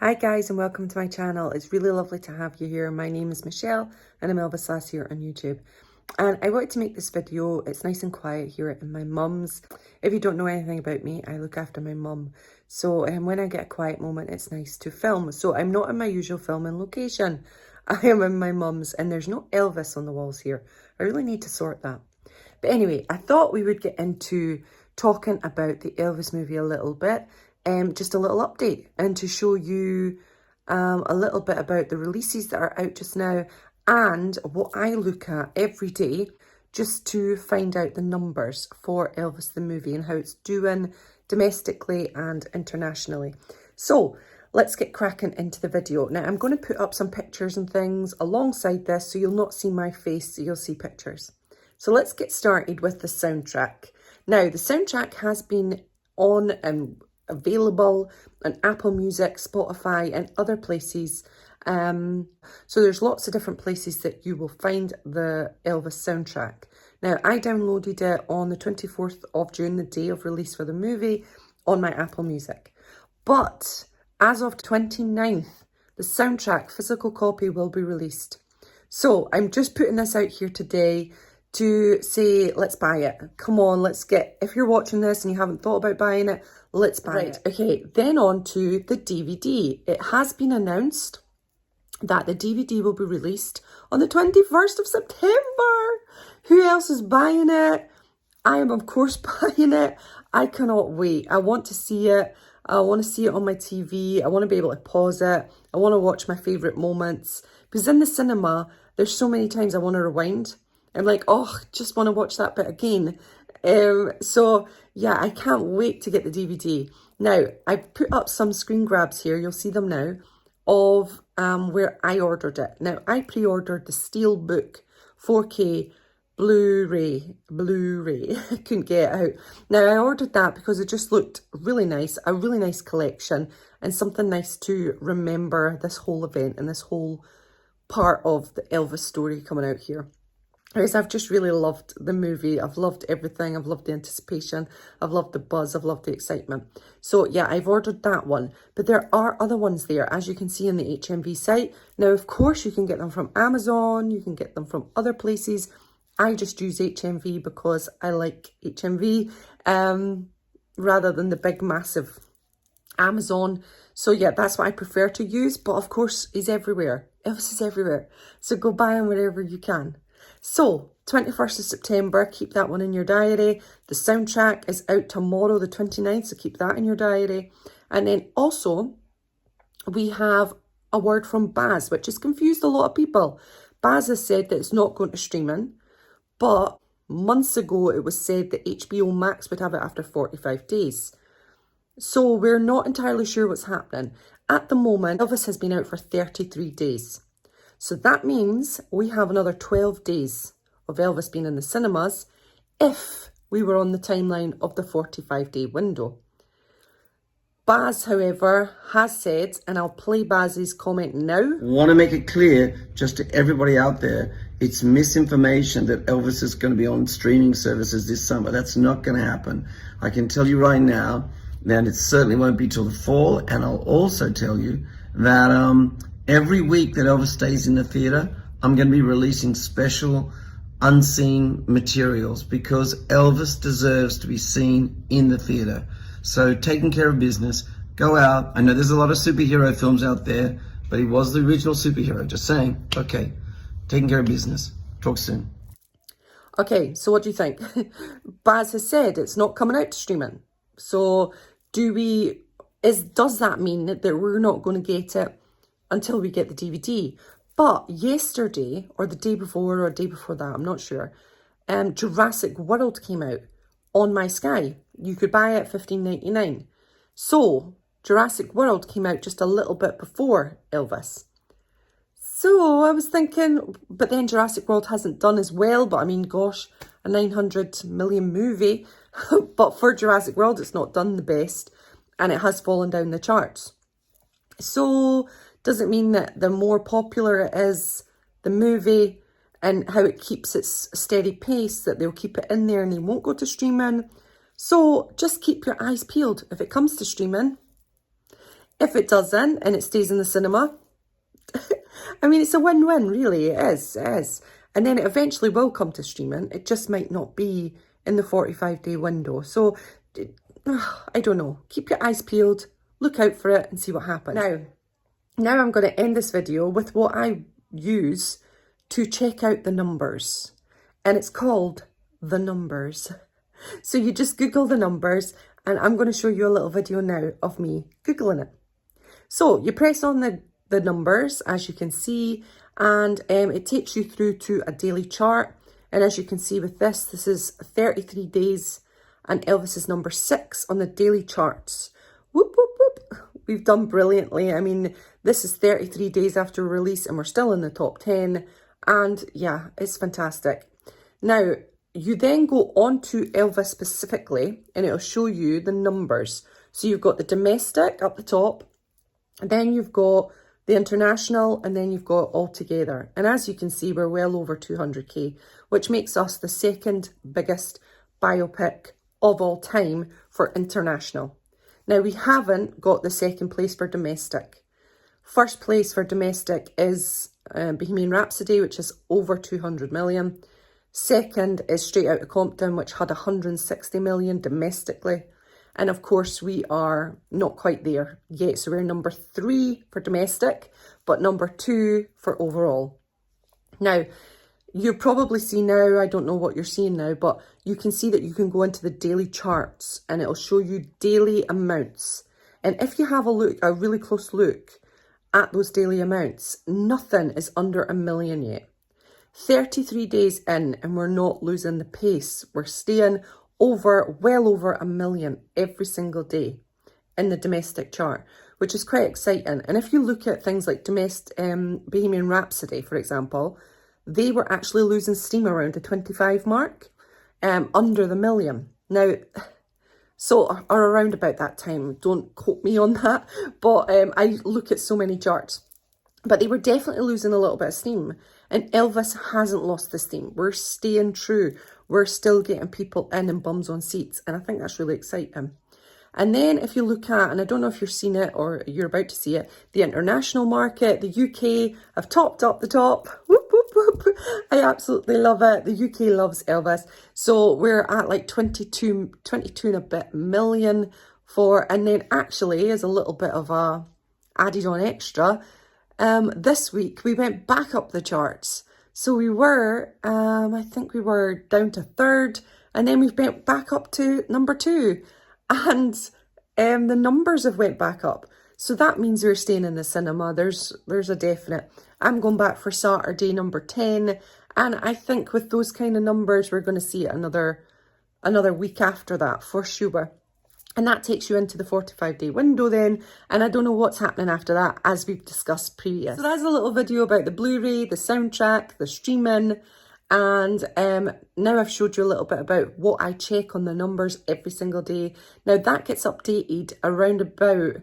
Hi guys and welcome to my channel. It's really lovely to have you here. My name is Michelle and I'm Elvis T-shirt here on YouTube. And I wanted to make this video. It's nice and quiet here in my mum's. If you don't know anything about me, I look after my mum. So when I get a quiet moment, it's nice to film. So I'm not in my usual filming location. I am in my mum's and there's no Elvis on the walls here. I really need to sort that. But anyway, I thought we would get into talking about the Elvis movie a little bit. Just a little update and to show you a little bit about the releases that are out just now and what I look at every day just to find out the numbers for Elvis the movie and how it's doing domestically and internationally. So let's get cracking into the video. Now I'm going to put up some pictures and things alongside this so you'll not see my face, so you'll see pictures. So let's get started with the soundtrack. Now the soundtrack has been on and available on Apple Music, Spotify and other places. So there's lots of different places that you will find the Elvis soundtrack. Now I downloaded it on the 24th of June, the day of release for the movie, on my Apple Music. But as of 29th, the soundtrack physical copy will be released. So I'm just putting this out here today to say, let's buy it. Come on, let's get, if you're watching this and you haven't thought about buying it, let's buy it. Okay, then on to the DVD. It has been announced that the DVD will be released on the 21st of September. Who else is buying it? I am, of course, buying it. I cannot wait. I want to see it. I want to see it on my TV. I want to be able to pause it. I want to watch my favourite moments. Because in the cinema, there's so many times I want to rewind. I'm like, oh, just want to watch that bit again. So yeah, I can't wait to get the DVD. Now, I've put up some screen grabs here, you'll see them now, of where I ordered it. Now, I pre-ordered the Steelbook 4K Blu-ray. I couldn't get it out. Now, I ordered that because it just looked really nice, a really nice collection, and something nice to remember this whole event and this whole part of the Elvis story coming out here. Because I've just really loved the movie. I've loved everything. I've loved the anticipation. I've loved the buzz. I've loved the excitement. So yeah, I've ordered that one. But there are other ones there, as you can see on the HMV site. Now, of course, you can get them from Amazon. You can get them from other places. I just use HMV because I like HMV rather than the big, massive Amazon. So yeah, that's what I prefer to use. But of course, he's everywhere. Elvis is everywhere. So go buy him wherever you can. So, 21st of September, keep that one in your diary. The soundtrack is out tomorrow, the 29th, so keep that in your diary. And then also, we have a word from Baz, which has confused a lot of people. Baz has said that it's not going to streaming, but months ago it was said that HBO Max would have it after 45 days. So, we're not entirely sure what's happening. At the moment, Elvis has been out for 33 days. So that means we have another 12 days of Elvis being in the cinemas if we were on the timeline of the 45-day window. Baz, however, has said, and I'll play Baz's comment now. I want to make it clear, just to everybody out there, it's misinformation that Elvis is going to be on streaming services this summer. That's not going to happen. I can tell you right now that it certainly won't be till the fall, and I'll also tell you that every week that Elvis stays in the theater, I'm going to be releasing special unseen materials because Elvis deserves to be seen in the theater. So taking care of business, go out. I know there's a lot of superhero films out there, but he was the original superhero. Just saying. Okay, taking care of business. Talk soon. Okay, so what do you think? Baz has said it's not coming out to streaming. So does that mean that we're not going to get it until we get the DVD? But yesterday, or the day before, or the day before that, I'm not sure, Jurassic World came out on my Sky. You could buy it at $15.99. So Jurassic World came out just a little bit before Elvis. So I was thinking, but then Jurassic World hasn't done as well. But I mean, gosh, a 900 million movie. But for Jurassic World, it's not done the best. And it has fallen down the charts. So does it mean that the more popular it is, the movie, and how it keeps its steady pace, that they'll keep it in there and they won't go to streaming? So just keep your eyes peeled. If it comes to streaming, If it doesn't and it stays in the cinema, I mean, it's a win-win, really. It is, it is. And then it eventually will come to streaming. It just might not be in the 45-day window. So, I don't know. Keep your eyes peeled, look out for it and see what happens. Now I'm going to end this video with what I use to check out the numbers. And it's called The Numbers. So you just Google the numbers, and I'm going to show you a little video now of me Googling it. So you press on the numbers, as you can see, and it takes you through to a daily chart. And as you can see with this is 33 days, and Elvis is number 6 on the daily charts. Whoop, whoop, whoop. We've done brilliantly. I mean, this is 33 days after release, and we're still in the top 10. And yeah, it's fantastic. Now, you then go on to Elvis specifically, and it'll show you the numbers. So you've got the domestic up the top, and then you've got the international, and then you've got all together. And as you can see, we're well over 200k, which makes us the second biggest biopic of all time for international. Now, we haven't got the second place for domestic. First place for domestic is Bohemian Rhapsody, which is over 200 million. Second is Straight Outta Compton, which had 160 million domestically. And of course, we are not quite there yet. So we're number 3 for domestic, but number 2 for overall. Now, you probably see now, I don't know what you're seeing now, but you can see that you can go into the daily charts and it'll show you daily amounts. And if you have a really close look at those daily amounts, nothing is under 1 million yet. 33 days in, and we're not losing the pace. We're staying well over 1 million every single day in the domestic chart, which is quite exciting. And if you look at things like Bohemian Rhapsody, for example, they were actually losing steam around the 25 mark, under the million. Now, so, or around about that time, don't quote me on that, but I look at so many charts. But they were definitely losing a little bit of steam. And Elvis hasn't lost the steam. We're staying true. We're still getting people in and bums on seats. And I think that's really exciting. And then if you look at, and I don't know if you've seen it or you're about to see it, the international market, the UK have topped up the top. Whoop, whoop, whoop. I absolutely love it. The UK loves Elvis. So we're at like 22 and a bit million for, and then actually as a little bit of a added on extra, this week we went back up the charts. So we were, I think we were down to 3rd, and then we went back up to number 2, and the numbers have went back up. So that means we're staying in the cinema. There's a definite. I'm going back for Saturday number 10, and I think with those kind of numbers, we're going to see it another week after that for sure. And that takes you into the 45-day window then. And I don't know what's happening after that, as we've discussed previous. So that's a little video about the Blu-ray, the soundtrack, the streaming. And now I've showed you a little bit about what I check on the numbers every single day. Now that gets updated around about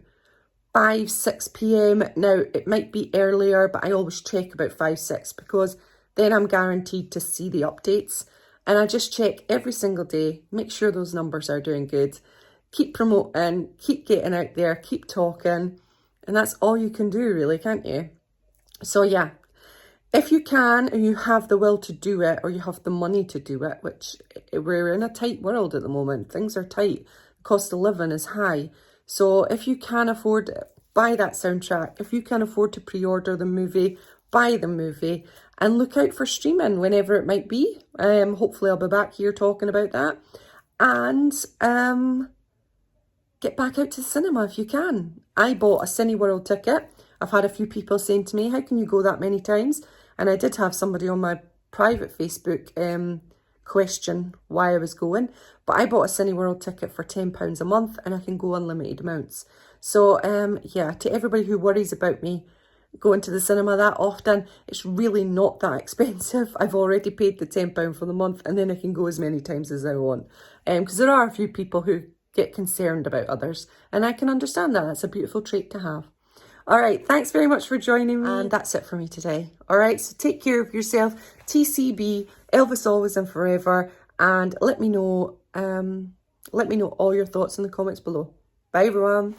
5-6 p.m. Now it might be earlier, but I always check about 5-6 because then I'm guaranteed to see the updates. And I just check every single day, make sure those numbers are doing good. Keep promoting, keep getting out there, keep talking. And that's all you can do really, can't you? So yeah, if you can and you have the will to do it, or you have the money to do it, which we're in a tight world at the moment. Things are tight. The cost of living is high. So if you can afford it, buy that soundtrack. If you can afford to pre-order the movie, buy the movie. And look out for streaming whenever it might be. Hopefully I'll be back here talking about that. And get back out to the cinema if you can. I bought a Cineworld ticket. I've had a few people saying to me, how can you go that many times? And I did have somebody on my private Facebook question why I was going. But I bought a Cineworld ticket for £10 a month, and I can go unlimited amounts. So yeah, to everybody who worries about me going to the cinema that often, it's really not that expensive. I've already paid the £10 for the month, and then I can go as many times as I want. Because there are a few people who get concerned about others, and I can understand that. That's a beautiful trait to have. All right, thanks very much for joining me, and that's it for me today. All right, so take care of yourself. TCB, Elvis always and forever, and let me know all your thoughts in the comments below. Bye everyone.